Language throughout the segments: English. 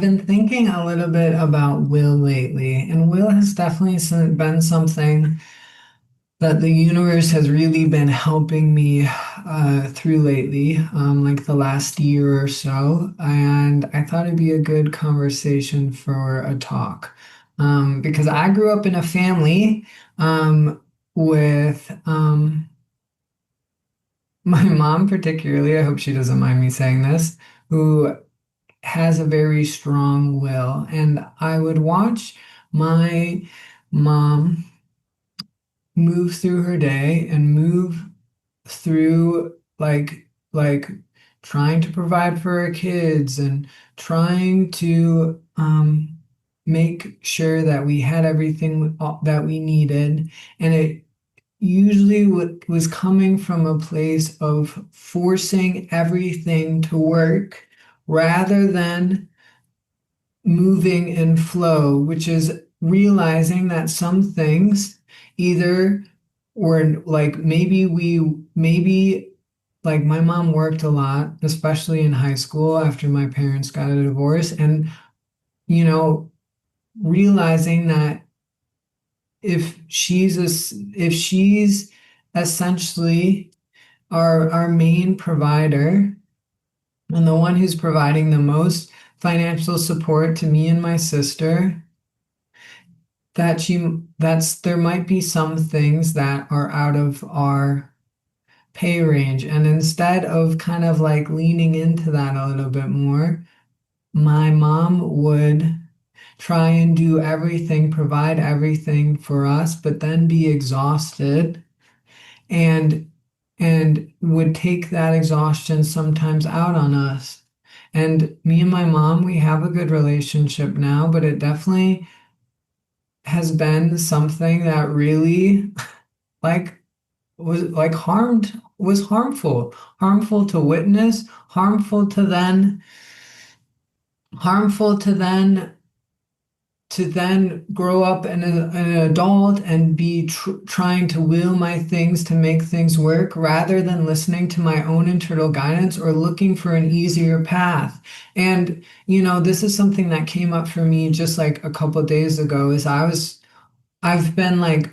been thinking a little bit about will lately, and will has definitely been something that the universe has really been helping me through lately, like the last year or so. And I thought it'd be a good conversation for a talk. Because I grew up in a family with my mom, particularly, I hope she doesn't mind me saying this, who has a very strong will. And I would watch my mom move through her day and move through like trying to provide for her kids and trying to make sure that we had everything that we needed. And it usually was coming from a place of forcing everything to work rather than moving in flow, which is realizing that some things either were like maybe like my mom worked a lot, especially in high school after my parents got a divorce, and you know, realizing that if she's essentially our main provider and the one who's providing the most financial support to me and my sister, that's there might be some things that are out of our pay range. And instead of kind of like leaning into that a little bit more, my mom would try and do everything, provide everything for us, but then be exhausted and would take that exhaustion sometimes out on us. And me and my mom, we have a good relationship now, but it definitely has been something that really like was harmful to witness, harmful to then grow up an adult and be trying to will my things to make things work rather than listening to my own internal guidance or looking for an easier path. And this is something that came up for me just like a couple of days ago. I've been like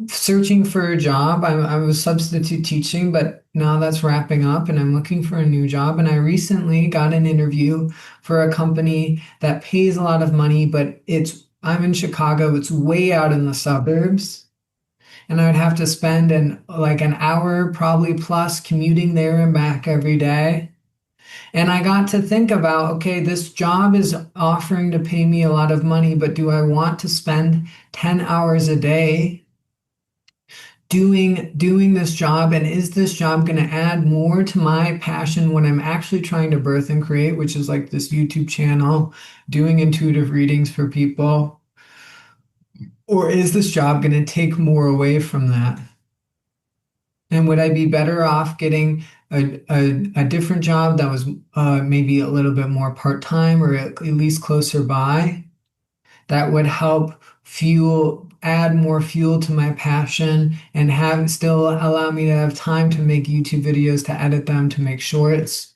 searching for a job. I was substitute teaching, but now that's wrapping up and I'm looking for a new job. And I recently got an interview for a company that pays a lot of money, but I'm in Chicago, it's way out in the suburbs. And I would have to spend an hour probably plus commuting there and back every day. And I got to think about, okay, this job is offering to pay me a lot of money, but do I want to spend 10 hours a day doing this job, and is this job going to add more to my passion, what I'm actually trying to birth and create, which is like this YouTube channel doing intuitive readings for people, or is this job going to take more away from that? And would I be better off getting a different job that was maybe a little bit more part-time or at least closer by, that would help add more fuel to my passion and have still allow me to have time to make YouTube videos, to edit them, to make shorts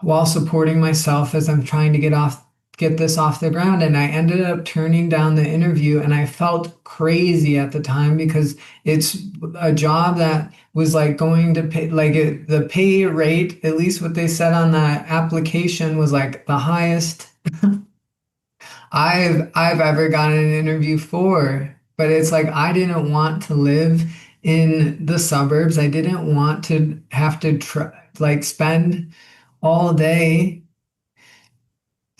while supporting myself as I'm trying to get this off the ground. And I ended up turning down the interview and I felt crazy at the time because it's a job that was like going to pay the pay rate, at least what they said on that application, was like the highest I've ever gotten an interview for. But it's like I didn't want to live in the suburbs. I didn't want to have to spend all day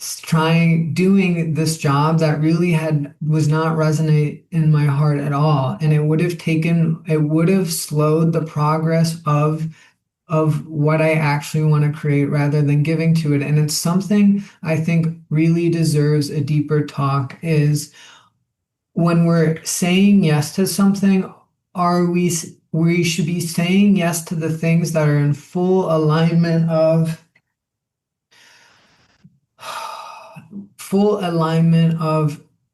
trying doing this job that really was not resonate in my heart at all. And it would have slowed the progress of what I actually want to create rather than giving to it. And it's something I think really deserves a deeper talk, is when we're saying yes to something, we should be saying yes to the things that are in full alignment of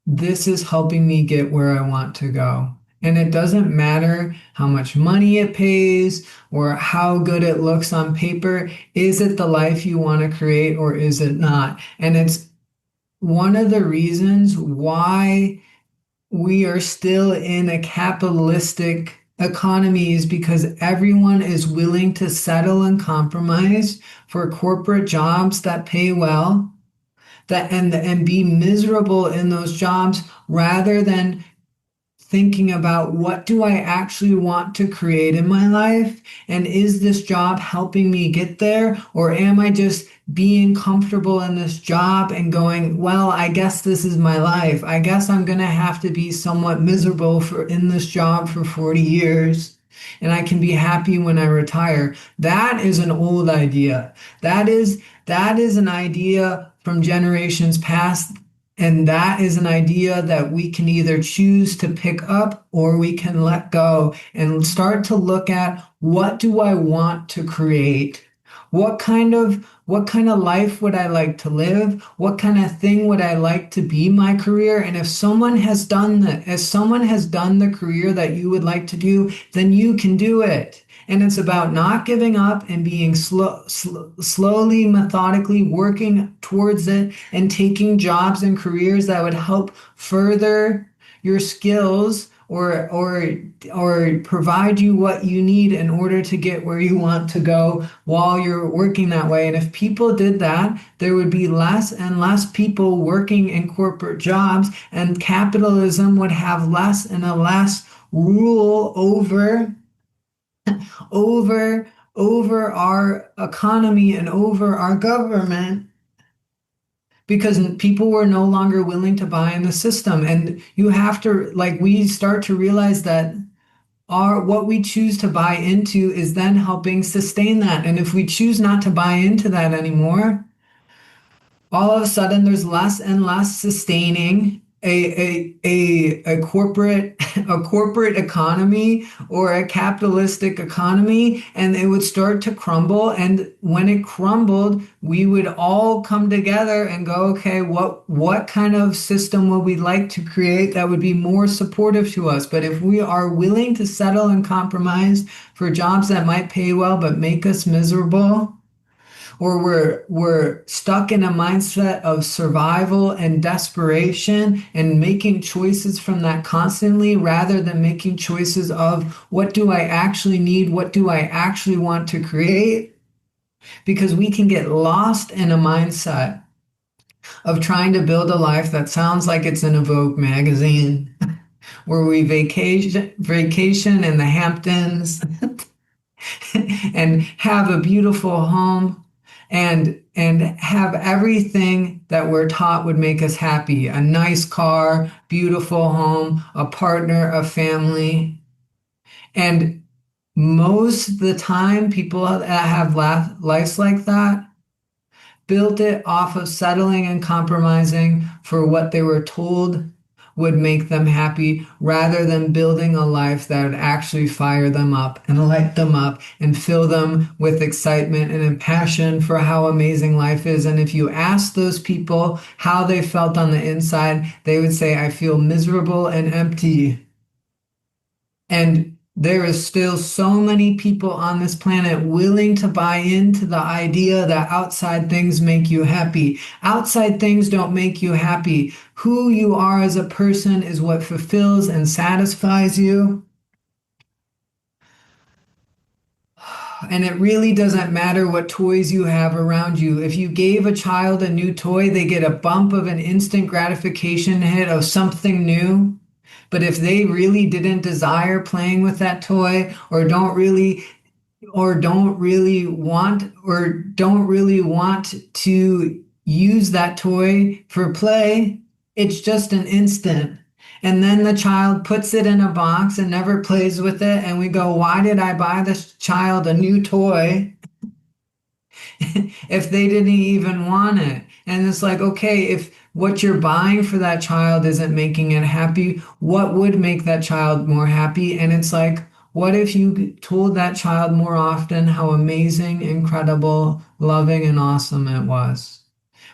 this is helping me get where I want to go. And it doesn't matter how much money it pays or how good it looks on paper. Is it the life you want to create or is it not? And it's one of the reasons why we are still in a capitalistic economy is because everyone is willing to settle and compromise for corporate jobs that pay well, that and be miserable in those jobs rather than thinking about what do I actually want to create in my life? And is this job helping me get there? Or am I just being comfortable in this job and going, well, I guess this is my life. I guess I'm going to have to be somewhat miserable for in this job for 40 years. And I can be happy when I retire. That is an old idea. That is an idea from generations past, and that is an idea that we can either choose to pick up or we can let go and start to look at what do I want to create? What kind of life would I like to live? What kind of thing would I like to be my career? And if someone has done that, if someone has done the career that you would like to do, then you can do it. And it's about not giving up and being slowly, methodically working towards it and taking jobs and careers that would help further your skills or provide you what you need in order to get where you want to go while you're working that way. And if people did that, there would be less and less people working in corporate jobs, and capitalism would have less and less rule over over our economy and over our government because people were no longer willing to buy in the system. And you have to, like, we start to realize that our what we choose to buy into is then helping sustain that. And if we choose not to buy into that anymore, all of a sudden there's less and less sustaining a corporate a corporate economy or a capitalistic economy, and it would start to crumble. And when it crumbled, we would all come together and go, okay, what kind of system would we like to create that would be more supportive to us? But if we are willing to settle and compromise for jobs that might pay well but make us miserable, or we're stuck in a mindset of survival and desperation and making choices from that constantly rather than making choices of what do I actually need, what do I actually want to create, because we can get lost in a mindset of trying to build a life that sounds like it's in a Vogue magazine where we vacation in the Hamptons and have a beautiful home and have everything that we're taught would make us happy: a nice car, beautiful home, a partner, a family. And most of the time people that have lives like that built it off of settling and compromising for what they were told would make them happy rather than building a life that would actually fire them up and light them up and fill them with excitement and a passion for how amazing life is. And if you ask those people how they felt on the inside, they would say, I feel miserable and empty. And there is still so many people on this planet willing to buy into the idea that outside things make you happy. Outside things don't make you happy. Who you are as a person is what fulfills and satisfies you. And it really doesn't matter what toys you have around you. If you gave a child a new toy, they get a bump of an instant gratification hit of something new. But if they really didn't desire playing with that toy or don't really want to use that toy for play, it's just an instant. And then the child puts it in a box and never plays with it. And we go, why did I buy this child a new toy if they didn't even want it? And it's like, okay, if what you're buying for that child isn't making it happy, what would make that child more happy? And it's like, what if you told that child more often how amazing, incredible, loving, and awesome it was?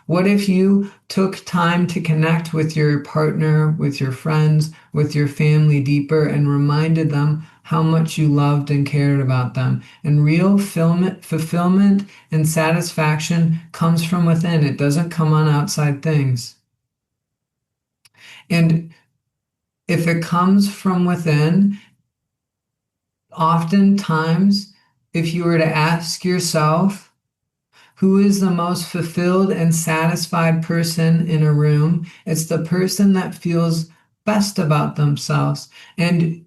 What if you took time to connect with your partner, with your friends, with your family deeper and reminded them how much you loved and cared about them? And real fulfillment and satisfaction comes from within. It doesn't come on outside things. And if it comes from within, oftentimes, if you were to ask yourself, who is the most fulfilled and satisfied person in a room? It's the person that feels best about themselves. And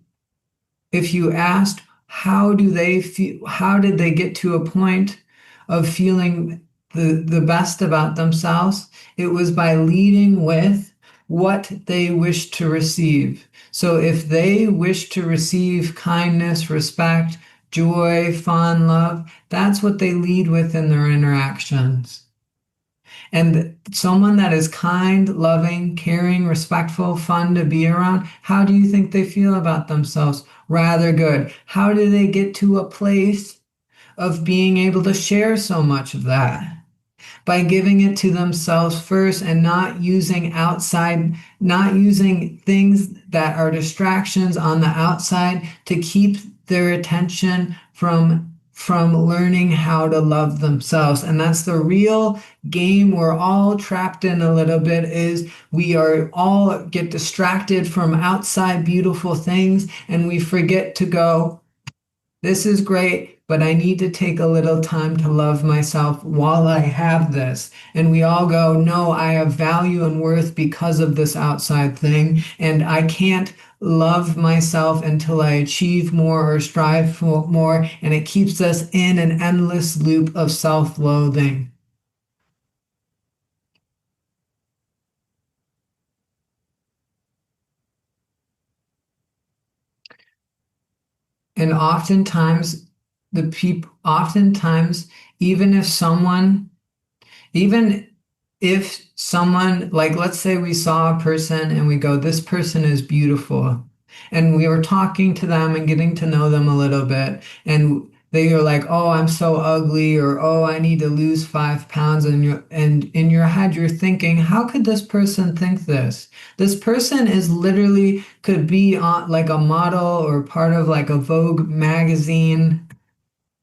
if you asked, how do they feel, how did they get to a point of feeling the best about themselves? It was by leading with what they wish to receive. So if they wish to receive kindness, respect, joy, fun, love, that's what they lead with in their interactions. And someone that is kind, loving, caring, respectful, fun to be around, how do you think they feel about themselves? Rather good. How do they get to a place of being able to share so much of that? By giving it to themselves first and not using outside, not using things that are distractions on the outside to keep their attention from learning how to love themselves. And that's the real game we're all trapped in a little bit, is we are all get distracted from outside beautiful things and we forget to go, this is great, but I need to take a little time to love myself while I have this. And we all go, no, I have value and worth because of this outside thing. And I can't love myself until I achieve more or strive for more. And it keeps us in an endless loop of self-loathing. And oftentimes, oftentimes, even if someone even if someone, like, let's say we saw a person and we go, this person is beautiful, and we were talking to them and getting to know them a little bit, and they are like, oh, I'm so ugly, or oh, I need to lose 5 pounds, and in your head you're thinking, how could this person think this? This person is literally could be on like a model or part of like a Vogue magazine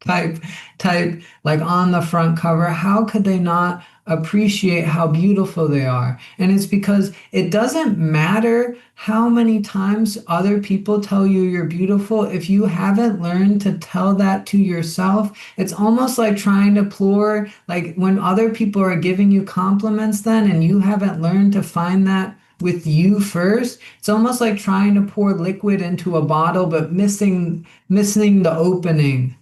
type type like on the front cover. How could they not appreciate how beautiful they are? And it's because it doesn't matter how many times other people tell you you're beautiful. If you haven't learned to tell that to yourself, it's almost like trying to pour, like when other people are giving you compliments then and you haven't learned to find that with you first. It's almost like trying to pour liquid into a bottle but missing the opening,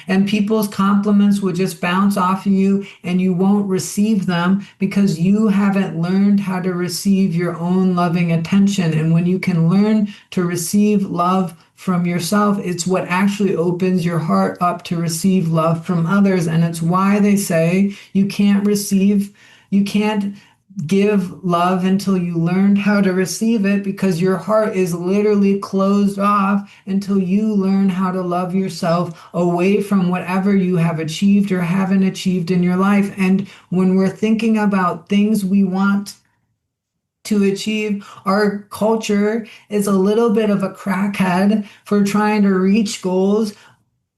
and people's compliments will just bounce off of you and you won't receive them because you haven't learned how to receive your own loving attention. And when you can learn to receive love from yourself, it's what actually opens your heart up to receive love from others. And it's why they say you can't give love until you learned how to receive it, because your heart is literally closed off until you learn how to love yourself away from whatever you have achieved or haven't achieved in your life. And when we're thinking about things we want to achieve, our culture is a little bit of a crackhead for trying to reach goals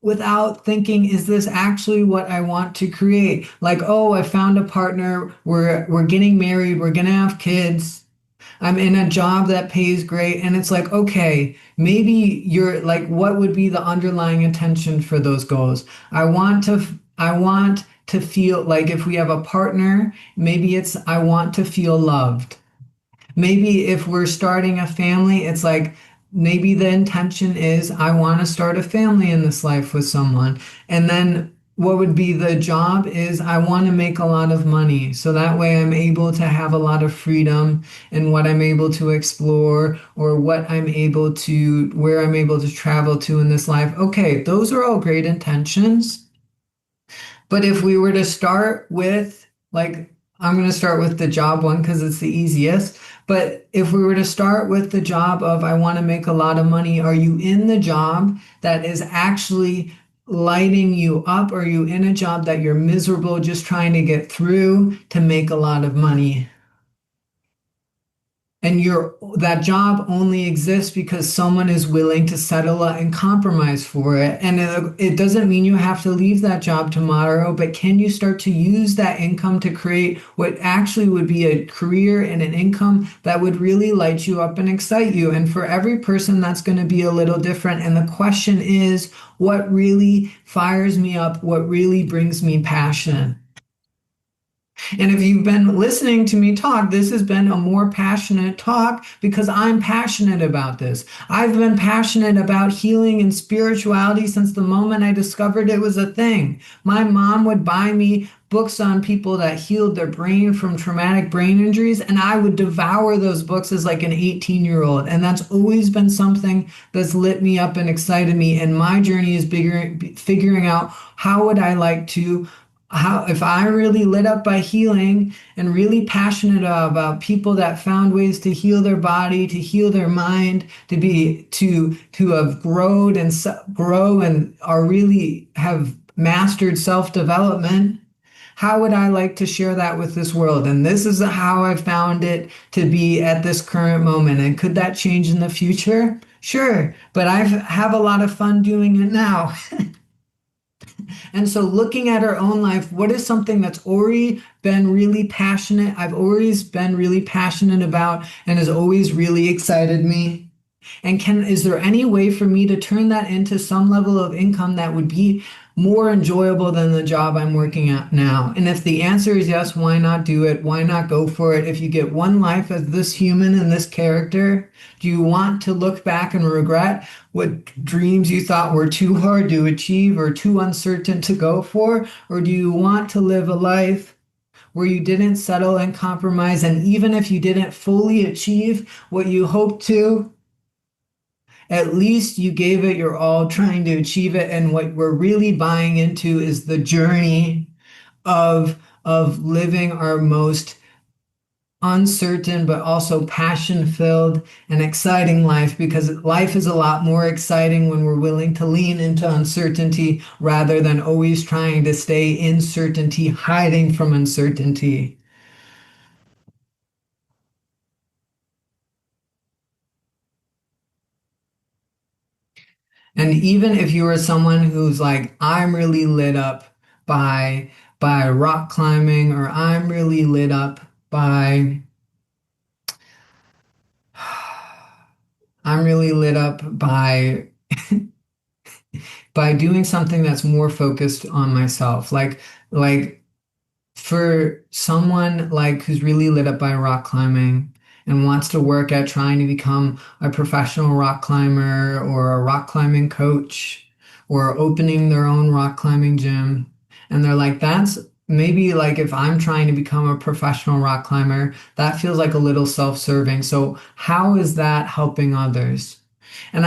without thinking, is this actually what I want to create? Like, oh, I found a partner, we're getting married, we're gonna have kids, I'm in a job that pays great, and it's like, okay, maybe you're like, what would be the underlying intention for those goals? I want to feel like, if we have a partner, maybe it's I want to feel loved. Maybe if we're starting a family, it's like maybe the intention is I want to start a family in this life with someone. And then what would be the job is I want to make a lot of money. So that way I'm able to have a lot of freedom in what I'm able to explore, or what I'm able to, where I'm able to travel to in this life. Okay, those are all great intentions. But if we were to start with, like, I'm going to start with the job one because it's the easiest. But if we were to start with the job of I want to make a lot of money, are you in the job that is actually lighting you up? Or are you in a job that you're miserable just trying to get through to make a lot of money? And that job only exists because someone is willing to settle and compromise for it. And it doesn't mean you have to leave that job tomorrow, but can you start to use that income to create what actually would be a career and an income that would really light you up and excite you? And for every person, that's going to be a little different. And the question is, what really fires me up? What really brings me passion? And if you've been listening to me talk, this has been a more passionate talk because I'm passionate about this. I've been passionate about healing and spirituality since the moment I discovered it was a thing. My mom would buy me books on people that healed their brain from traumatic brain injuries, and I would devour those books as like an 18-year-old. And that's always been something that's lit me up and excited me. And my journey is figuring out how would I like to how if I really lit up by healing and really passionate about people that found ways to heal their body, to heal their mind, to have grown and grow and are really have mastered self-development, how would I like to share that with this world? And this is how I found it to be at this current moment. And could that change in the future? Sure, but I have a lot of fun doing it now. And so looking at our own life, what is something that's already been really passionate, I've always been really passionate about and has always really excited me? And is there any way for me to turn that into some level of income that would be more enjoyable than the job I'm working at now? And if the answer is yes, why not do it? Why not go for it? If you get one life as this human and this character, do you want to look back and regret what dreams you thought were too hard to achieve or too uncertain to go for? Or do you want to live a life where you didn't settle and compromise, and even if you didn't fully achieve what you hoped to, at least you gave it your all trying to achieve it? And what we're really buying into is the journey of living our most uncertain but also passion filled and exciting life, because life is a lot more exciting when we're willing to lean into uncertainty rather than always trying to stay in certainty, hiding from uncertainty. And even if you are someone who's like, I'm really lit up by rock climbing, or I'm really lit up by I'm really lit up by doing something that's more focused on myself. Like for someone like who's really lit up by rock climbing and wants to work at trying to become a professional rock climber or a rock climbing coach or opening their own rock climbing gym, and they're like, that's maybe like if I'm trying to become a professional rock climber, that feels like a little self-serving. So how is that helping others? And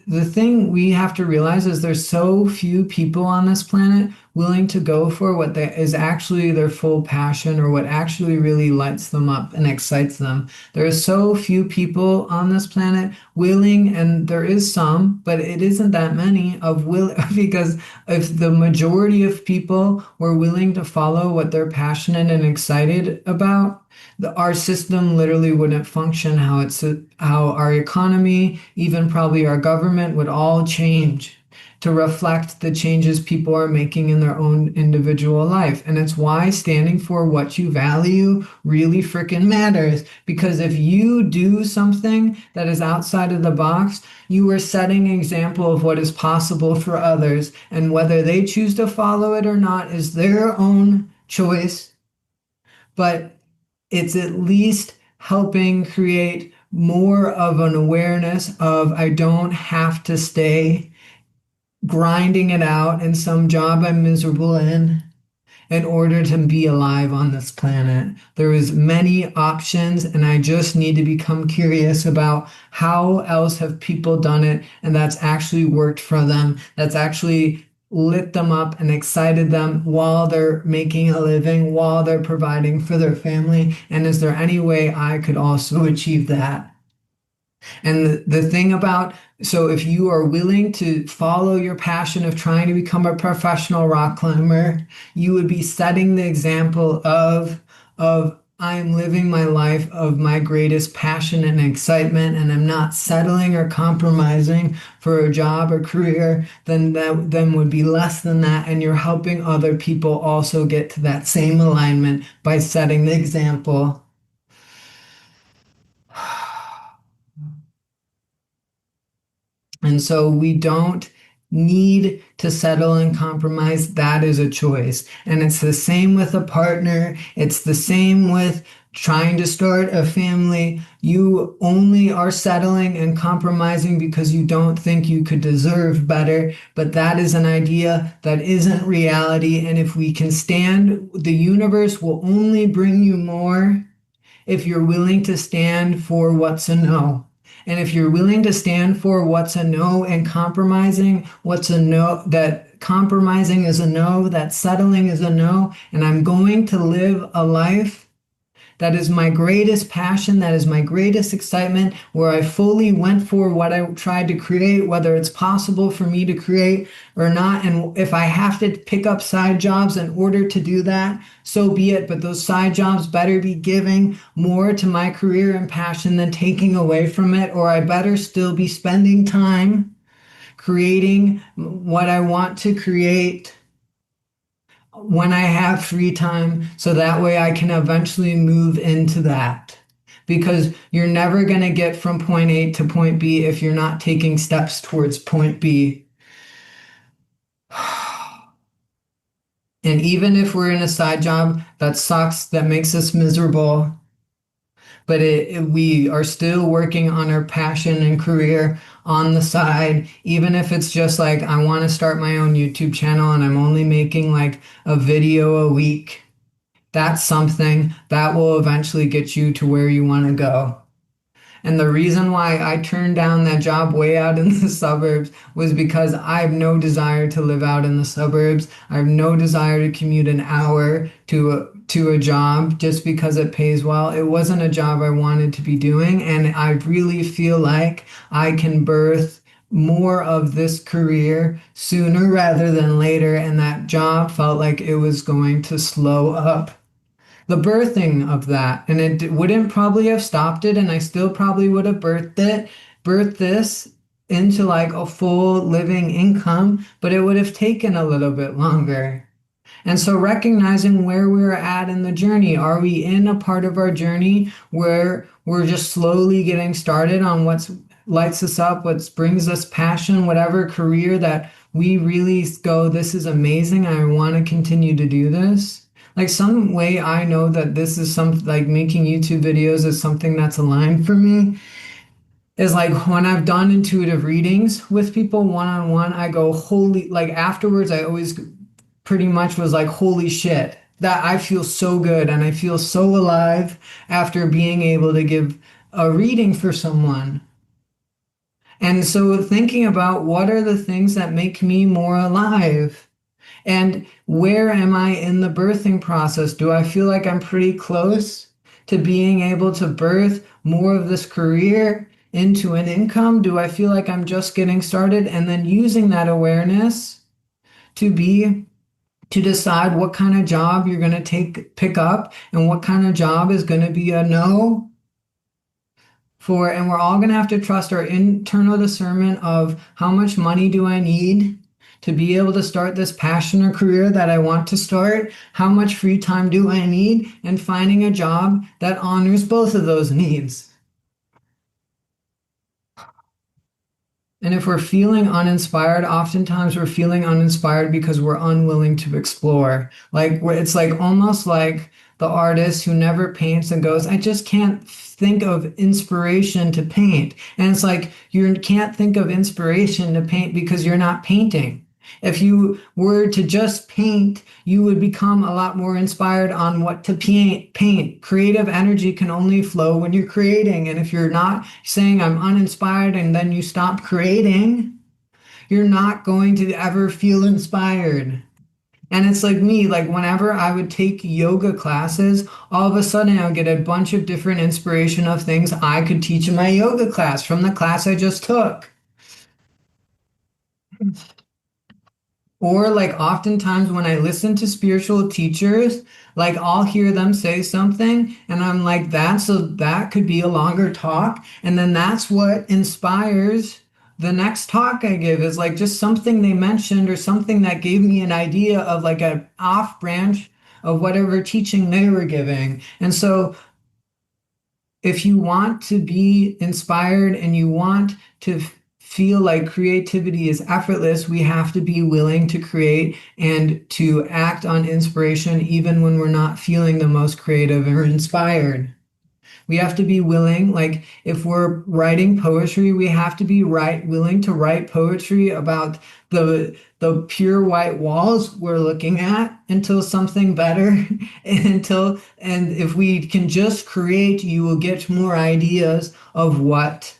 the thing we have to realize is there's so few people on this planet willing to go for what is actually their full passion, or what actually really lights them up and excites them. There are so few people on this planet willing, and there is some, but it isn't that many of will because if the majority of people were willing to follow what they're passionate and excited about, our system literally wouldn't function how our economy, even probably our government, would all change to reflect the changes people are making in their own individual life. And it's why standing for what you value really freaking matters. Because if you do something that is outside of the box, you are setting an example of what is possible for others. And whether they choose to follow it or not is their own choice. But it's at least helping create more of an awareness of, I don't have to stay grinding it out in some job I'm miserable in order to be alive on this planet. There is many options, and I just need to become curious about how else have people done it, and that's actually worked for them, that's actually lit them up and excited them while they're making a living, while they're providing for their family. And is there any way I could also achieve that? And the thing about, so if you are willing to follow your passion of trying to become a professional rock climber, you would be setting the example of I'm living my life of my greatest passion and excitement, and I'm not settling or compromising for a job or career, then that then would be less than that. And you're helping other people also get to that same alignment by setting the example. And so we don't need to settle and compromise. That is a choice. And it's the same with a partner. It's the same with trying to start a family. You only are settling and compromising because you don't think you could deserve better. But that is an idea that isn't reality. And if we can stand, the universe will only bring you more if you're willing to stand for what's a no. And if you're willing to stand for what's a no and compromising what's a no, that compromising is a no, that settling is a no, and I'm going to live a life that is my greatest passion, that is my greatest excitement, where I fully went for what I tried to create, whether it's possible for me to create or not. And if I have to pick up side jobs in order to do that, so be it. But those side jobs better be giving more to my career and passion than taking away from it, or I better still be spending time creating what I want to create when I have free time, so that way I can eventually move into that. Because you're never going to get from point A to point B if you're not taking steps towards point B. And even if we're in a side job that sucks, that makes us miserable, but we are still working on our passion and career on the side, even if it's just like, I want to start my own YouTube channel and I'm only making like a video a week. That's something that will eventually get you to where you want to go. And the reason why I turned down that job way out in the suburbs was because I have no desire to live out in the suburbs. I have no desire to commute an hour to a job just because it pays well. It wasn't a job I wanted to be doing, and I really feel like I can birth more of this career sooner rather than later, and that job felt like it was going to slow up the birthing of that. And it wouldn't probably have stopped it. And I still probably would have birthed this into like a full living income, but it would have taken a little bit longer. And so recognizing where we're at in the journey, are we in a part of our journey where we're just slowly getting started on what lights us up, what brings us passion, whatever career that we really go, this is amazing, I want to continue to do this? Like some way I know that this is some like making YouTube videos is something that's aligned for me is like when I've done intuitive readings with people one on one, I go, holy, like afterwards, I always pretty much was like, holy shit, that I feel so good and I feel so alive after being able to give a reading for someone. And so thinking about what are the things that make me more alive? And where am I in the birthing process? Do I feel like I'm pretty close to being able to birth more of this career into an income? Do I feel like I'm just getting started? And then using that awareness to decide what kind of job you're going to pick up and what kind of job is going to be a no for. And we're all going to have to trust our internal discernment of how much money do I need to be able to start this passion or career that I want to start? How much free time do I need? And finding a job that honors both of those needs. And if we're feeling uninspired, oftentimes we're feeling uninspired because we're unwilling to explore. Like it's like almost like the artist who never paints and goes, I just can't think of inspiration to paint. And it's like you can't think of inspiration to paint because you're not painting. If you were to just paint, you would become a lot more inspired on what to paint. Creative energy can only flow when you're creating. And if you're not saying I'm uninspired and then you stop creating, you're not going to ever feel inspired. And it's like me, like whenever I would take yoga classes, all of a sudden I would get a bunch of different inspiration of things I could teach in my yoga class from the class I just took. Or like oftentimes when I listen to spiritual teachers, like I'll hear them say something and I'm like, that could be a longer talk. And then that's what inspires the next talk I give is like just something they mentioned or something that gave me an idea of like an off branch of whatever teaching they were giving. And so if you want to be inspired and you want to feel like creativity is effortless, we have to be willing to create and to act on inspiration even when we're not feeling the most creative or inspired. We have to be willing, like if we're writing poetry, we have to be willing to write poetry about the pure white walls we're looking at until something better and if we can just create, you will get more ideas of what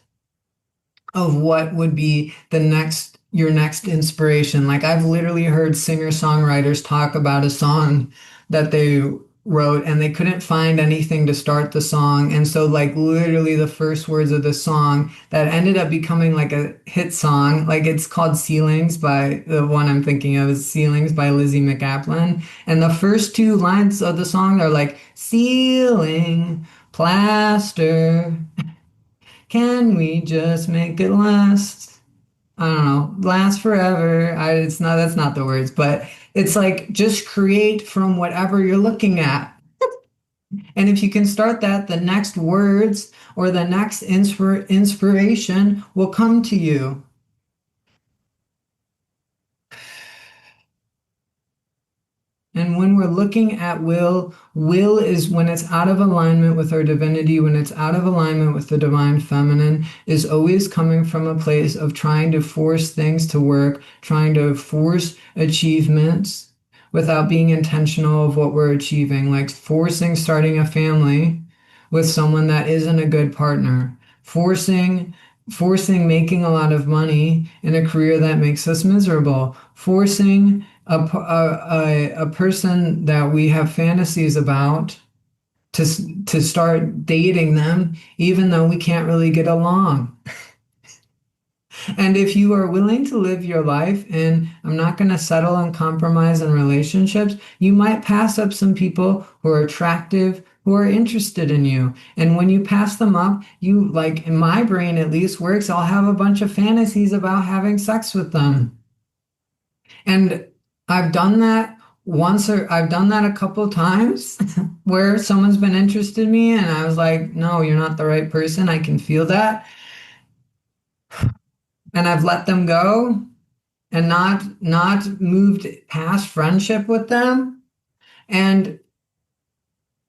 would be the next your next inspiration. Like I've literally heard singer-songwriters talk about a song that they wrote and they couldn't find anything to start the song. And so like literally the first words of the song that ended up becoming like a hit song, like it's called Ceilings by the one I'm thinking of is Ceilings by Lizzie McApplin. And the first two lines of the song are like ceiling, plaster, can we just make it last? I don't know, last forever. It's not, that's not the words, but it's like just create from whatever you're looking at. And if you can start that, the next words or the next inspiration will come to you. And when we're looking at will is when it's out of alignment with our divinity, when it's out of alignment with the divine feminine, is always coming from a place of trying to force things to work, trying to force achievements without being intentional of what we're achieving, like forcing starting a family with someone that isn't a good partner, forcing making a lot of money in a career that makes us miserable, forcing a person that we have fantasies about to start dating them, even though we can't really get along. And if you are willing to live your life, and I'm not going to settle and compromise in relationships, you might pass up some people who are attractive, who are interested in you. And when you pass them up, you, like in my brain at least works, I'll have a bunch of fantasies about having sex with them. And I've done that once or I've done that a couple times where someone's been interested in me and I was like, no, you're not the right person. I can feel that. And I've let them go and not moved past friendship with them. And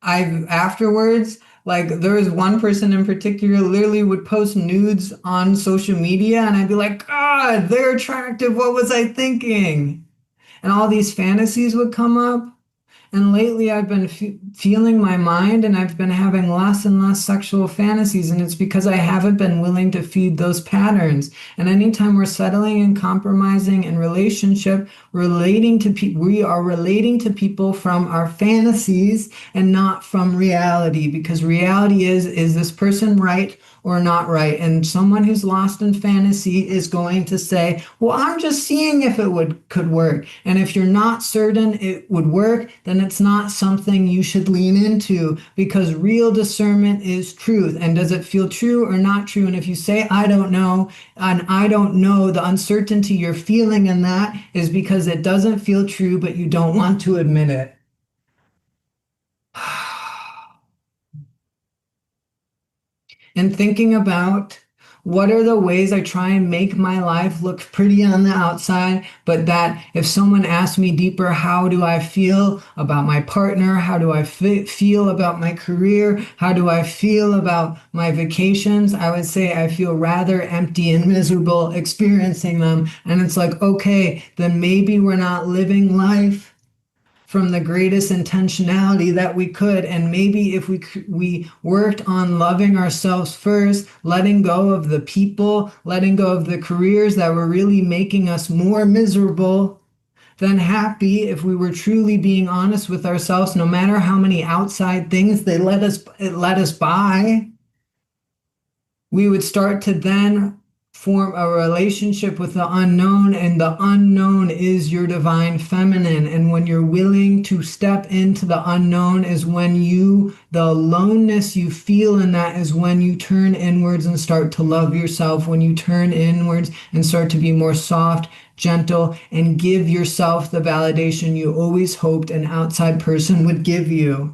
I've afterwards, like there was one person in particular literally would post nudes on social media and I'd be like, God, they're attractive. What was I thinking? And all these fantasies would come up. And lately, I've been feeling my mind and I've been having less and less sexual fantasies. And it's because I haven't been willing to feed those patterns. And anytime we're settling and compromising in relationship, relating to people, we are relating to people from our fantasies and not from reality. Because reality is this person right or not right? And someone who's lost in fantasy is going to say, well, I'm just seeing if it could work. And if you're not certain it would work, then it's not something you should lean into because real discernment is truth. And does it feel true or not true? And if you say, I don't know, and I don't know, the uncertainty you're feeling in that is because it doesn't feel true, but you don't want to admit it. And thinking about what are the ways I try and make my life look pretty on the outside, but that if someone asks me deeper, how do I feel about my partner? How do I feel about my career? How do I feel about my vacations? I would say I feel rather empty and miserable experiencing them. And it's like, okay, then maybe we're not living life from the greatest intentionality that we could. And maybe if we worked on loving ourselves first, letting go of the people, letting go of the careers that were really making us more miserable, than happy if we were truly being honest with ourselves, no matter how many outside things they let us buy. We would start to then form a relationship with the unknown, and the unknown is your divine feminine. And when you're willing to step into the unknown is when the aloneness you feel in that is when you turn inwards and start to love yourself, when you turn inwards and start to be more soft, gentle, and give yourself the validation you always hoped an outside person would give you.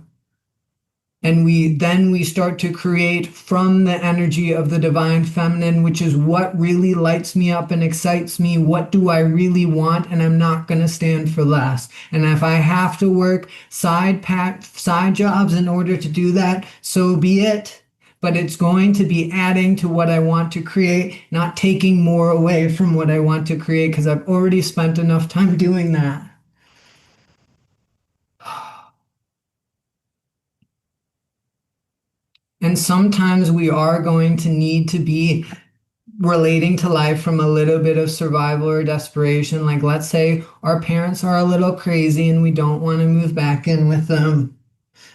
And we start to create from the energy of the divine feminine, which is what really lights me up and excites me. What do I really want? And I'm not going to stand for less. And if I have to work side jobs in order to do that, so be it. But it's going to be adding to what I want to create, not taking more away from what I want to create, because I've already spent enough time doing that. And sometimes we are going to need to be relating to life from a little bit of survival or desperation. Like, let's say our parents are a little crazy and we don't want to move back in with them.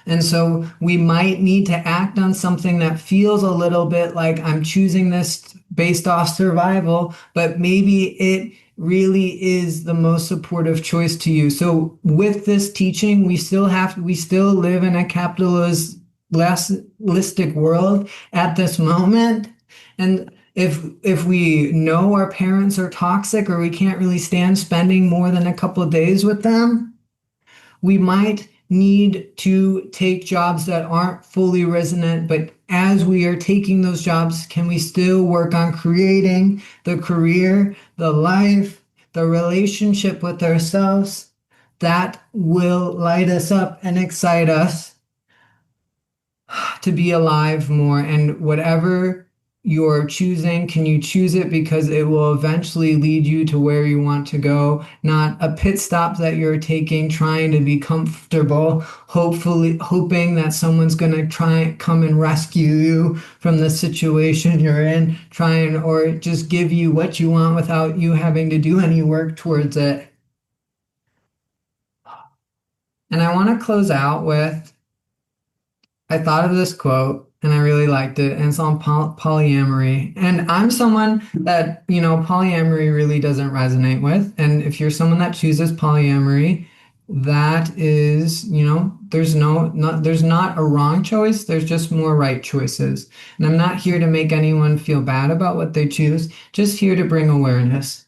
And so we might need to act on something that feels a little bit like I'm choosing this based off survival, but maybe it really is the most supportive choice to you. So with this teaching, we still live in a capitalistic world at this moment. And if we know our parents are toxic or we can't really stand spending more than a couple of days with them, we might need to take jobs that aren't fully resonant, but as we are taking those jobs, can we still work on creating the career, the life, the relationship with ourselves that will light us up and excite us to be alive more? And whatever you're choosing, can you choose it because it will eventually lead you to where you want to go, not a pit stop that you're taking trying to be comfortable, hopefully hoping that someone's going to try come and rescue you from the situation you're in, trying or just give you what you want without you having to do any work towards it. And I want to close out with, I thought of this quote and I really liked it, and it's on polyamory. And I'm someone that, polyamory really doesn't resonate with. And if you're someone that chooses polyamory, that is, there's not a wrong choice. There's just more right choices. And I'm not here to make anyone feel bad about what they choose, just here to bring awareness.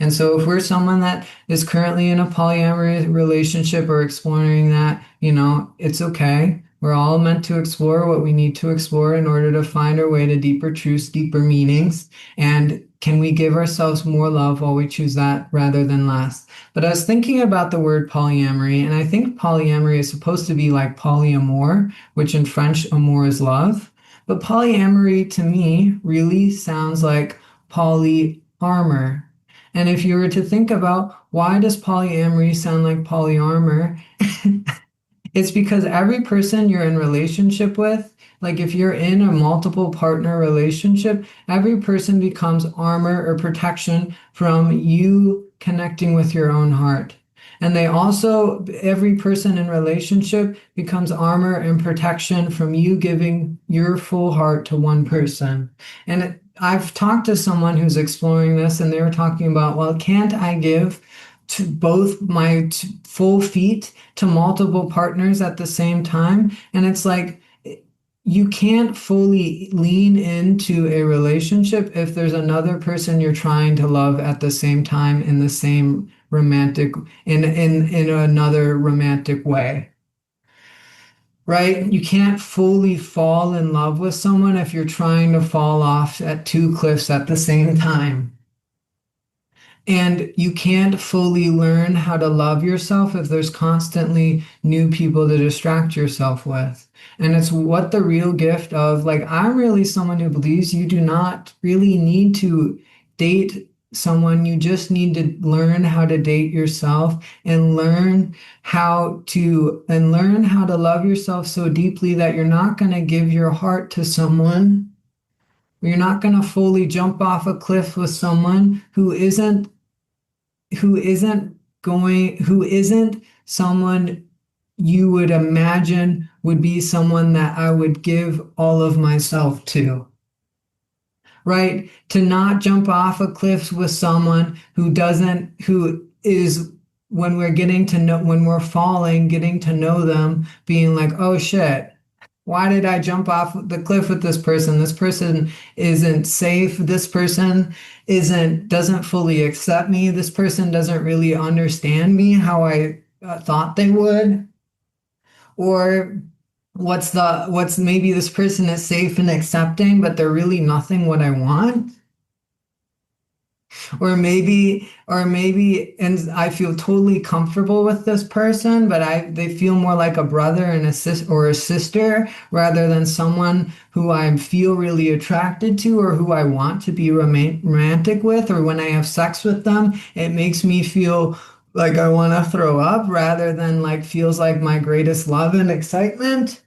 And so if we're someone that is currently in a polyamory relationship or exploring that, it's okay. We're all meant to explore what we need to explore in order to find our way to deeper truths, deeper meanings. And can we give ourselves more love while we choose that rather than less? But I was thinking about the word polyamory, and I think polyamory is supposed to be like polyamour, which in French, amour is love. But polyamory to me really sounds like poly armor. And if you were to think about why does polyamory sound like polyarmor, it's because every person you're in relationship with, like if you're in a multiple partner relationship, every person becomes armor or protection from you connecting with your own heart. And every person in relationship becomes armor and protection from you giving your full heart to one person. And I've talked to someone who's exploring this, and they were talking about, well, can't I give to both my full feet to multiple partners at the same time? And it's like, you can't fully lean into a relationship if there's another person you're trying to love at the same time in the same in another romantic way. Right? You can't fully fall in love with someone if you're trying to fall off at two cliffs at the same time. And you can't fully learn how to love yourself if there's constantly new people to distract yourself with. And it's what the real gift of, like, I'm really someone who believes you do not really need to date someone. You just need to learn how to date yourself and learn how to love yourself so deeply that you're not going to give your heart to someone. You're not going to fully jump off a cliff with someone who isn't who isn't someone you would imagine would be someone that I would give all of myself to, right? To not jump off a cliff with someone who is, when we're getting to know, when we're falling, getting to know them, being like, oh shit, why did I jump off the cliff with this person? This person isn't safe. This person doesn't fully accept me. This person doesn't really understand me how I thought they would. Or what's maybe this person is safe and accepting, but they're really nothing what I want. Or maybe and I feel totally comfortable with this person, but they feel more like a brother and a sister rather than someone who I feel really attracted to or who I want to be romantic with, or when I have sex with them, it makes me feel like I want to throw up rather than like feels like my greatest love and excitement.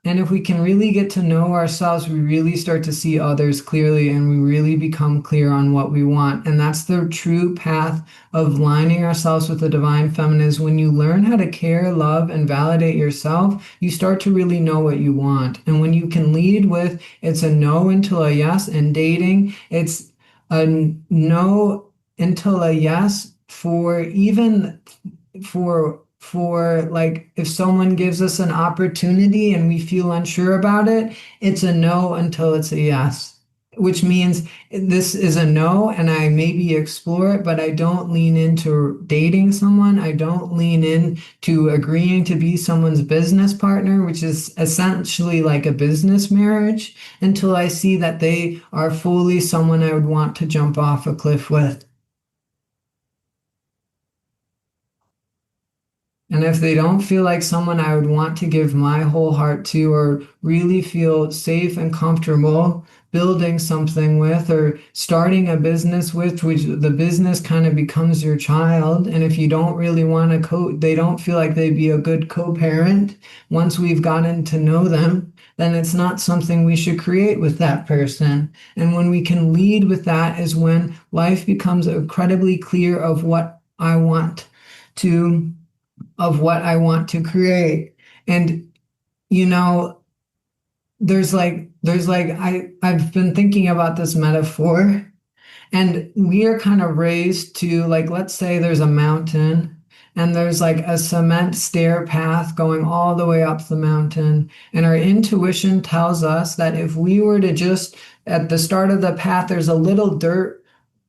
And if we can really get to know ourselves, we really start to see others clearly and we really become clear on what we want. And that's the true path of lining ourselves with the divine feminine is when you learn how to care, love, and validate yourself, you start to really know what you want. And when you can lead with it's a no until a yes, and dating, it's a no until a yes for even for like if someone gives us an opportunity and we feel unsure about it, it's a no until it's a yes, which means this is a no and I maybe explore it, but I don't lean into dating someone. I don't lean into agreeing to be someone's business partner, which is essentially like a business marriage, until I see that they are fully someone I would want to jump off a cliff with. And if they don't feel like someone I would want to give my whole heart to or really feel safe and comfortable building something with or starting a business with, which the business kind of becomes your child. And if you don't really want to they don't feel like they'd be a good co-parent once we've gotten to know them, then it's not something we should create with that person. And when we can lead with that is when life becomes incredibly clear of to what I want to create. And you know, I've been thinking about this metaphor, and we are kind of raised to, like, let's say there's a mountain and there's like a cement stair path going all the way up the mountain. And our intuition tells us that if we were to just at the start of the path, there's a little dirt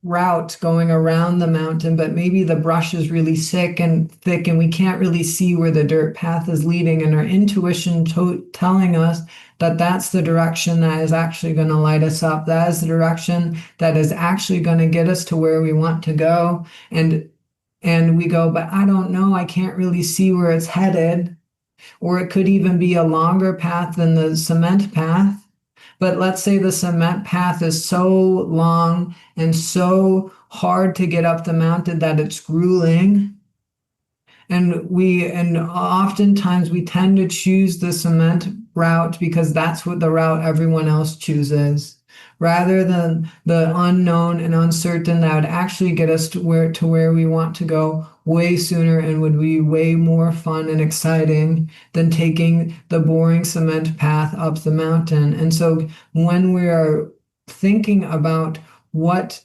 route going around the mountain, but maybe the brush is really thick and we can't really see where the dirt path is leading. And our intuition telling us that that's the direction that is actually going to light us up. That is the direction that is actually going to get us to where we want to go. And we go, but I don't know. I can't really see where it's headed. Or it could even be a longer path than the cement path. But let's say the cement path is so long and so hard to get up the mountain that it's grueling. And oftentimes we tend to choose the cement route because that's what the route everyone else chooses, rather than the unknown and uncertain that would actually get us to where we want to go way sooner and would be way more fun and exciting than taking the boring cement path up the mountain. And so when we are thinking about what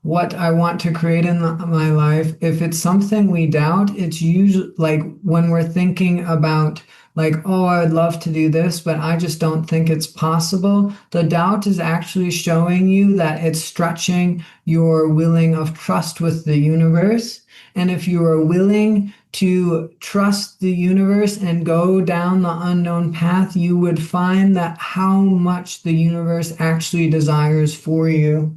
I want to create in my life, if it's something we doubt, it's usually like when we're thinking about like, oh, I would love to do this, but I just don't think it's possible. The doubt is actually showing you that it's stretching your willing of trust with the universe. And if you are willing to trust the universe and go down the unknown path, you would find that how much the universe actually desires for you.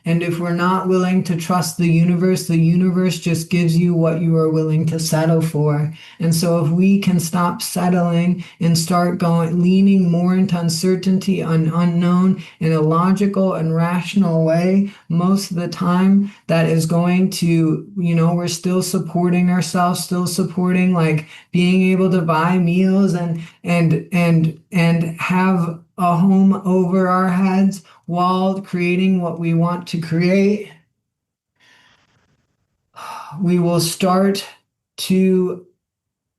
And if we're not willing to trust the universe just gives you what you are willing to settle for. And so if we can stop settling and start leaning more into uncertainty and unknown in a logical and rational way, most of the time that is going to, we're still supporting ourselves, still supporting like being able to buy meals and have a home over our heads while creating what we want to create, we will start to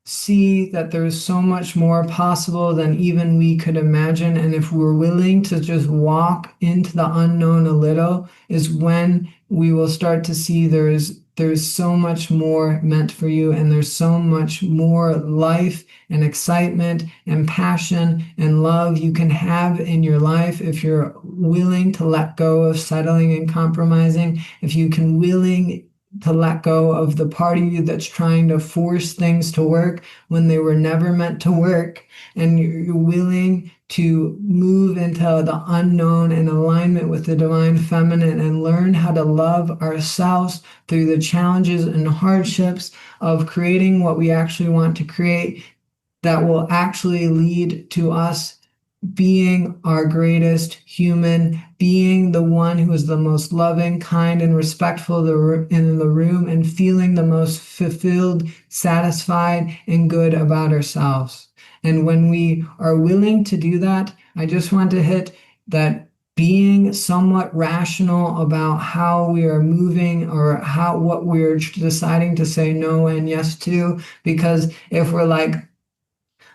see that there's so much more possible than even we could imagine. And if we're willing to just walk into the unknown a little, is when we will start to see there's so much more meant for you, and there's so much more life and excitement and passion and love you can have in your life if you're willing to let go of settling and compromising, if you can willing to let go of the part of you that's trying to force things to work when they were never meant to work, and you're willing to move into the unknown in alignment with the divine feminine and learn how to love ourselves through the challenges and hardships of creating what we actually want to create, that will actually lead to us being our greatest human, being the one who is the most loving, kind, and respectful in the room, and feeling the most fulfilled, satisfied, and good about ourselves. And when we are willing to do that, I just want to hit that being somewhat rational about how we are moving, or what we're deciding to say no and yes to. Because if we're like,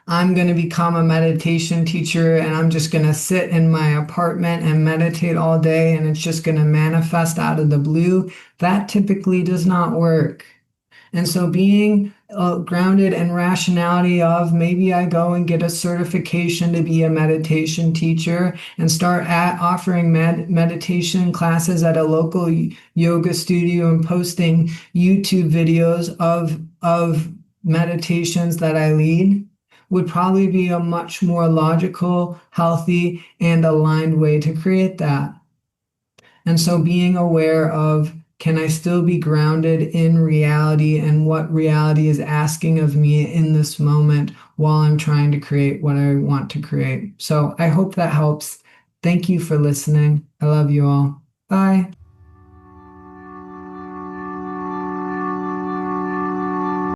I'm going to become a meditation teacher and I'm just going to sit in my apartment and meditate all day and it's just going to manifest out of the blue, that typically does not work. And so being grounded in rationality of, maybe I go and get a certification to be a meditation teacher and start offering meditation classes at a local yoga studio and posting YouTube videos of meditations that I lead, would probably be a much more logical, healthy, and aligned way to create that. And so being aware of, can I still be grounded in reality and what reality is asking of me in this moment while I'm trying to create what I want to create? So I hope that helps. Thank you for listening. I love you all. Bye.